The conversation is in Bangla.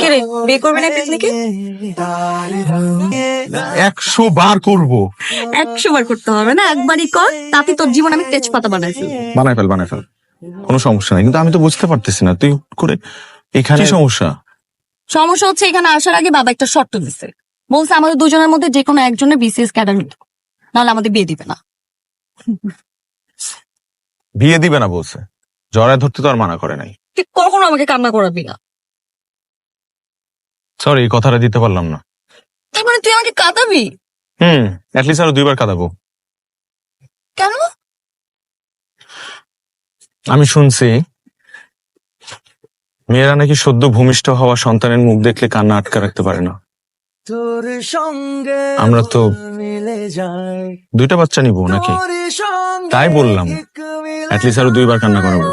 কে রে, বিয়ে করবে না পিকনিকে? 100 বার করব। 100 বার করতে হবে না, একবারই কর, তাতে তোর জীবন আমি তেজপাতা বানাই ফেলবো। বানাই ফেল, কোনো সমস্যা নাই, কিন্তু আমি তো বুঝতে পারতেছি না তুই হুট করে এখানে সমস্যা। সমস্যা হচ্ছে এখানে আসার আগে বাবা একটা শর্ত দিছে, বলছে আমাদের দুজনের মধ্যে যে কোনো একজনের বিসিএস ক্যাডার নিতে, নাহলে আমাদের বিয়ে দিবে না। বিয়ে দিবে না বলছে, জড়ায় ধরতে তো আর মানা করে নাই। তুই কখনো আমাকে কান্না করাবি না। সরি, এই কথাটা দিতে পারলাম না। তার মানে তুই আমাকে কাঁদাবি? অ্যাটলিস্ট আরো 2 বার কাঁদাবো। কেন? আমি শুনছি মেয়েরা নাকি সদ্য ভূমিষ্ঠ হওয়া সন্তানের মুখ দেখলে কান্না আটকে রাখতে পারে না। আমরা তো 2টা বাচ্চা নিব নাকি, তাই বললাম অ্যাটলিস্ট আরো 2 বার কান্না করাবো।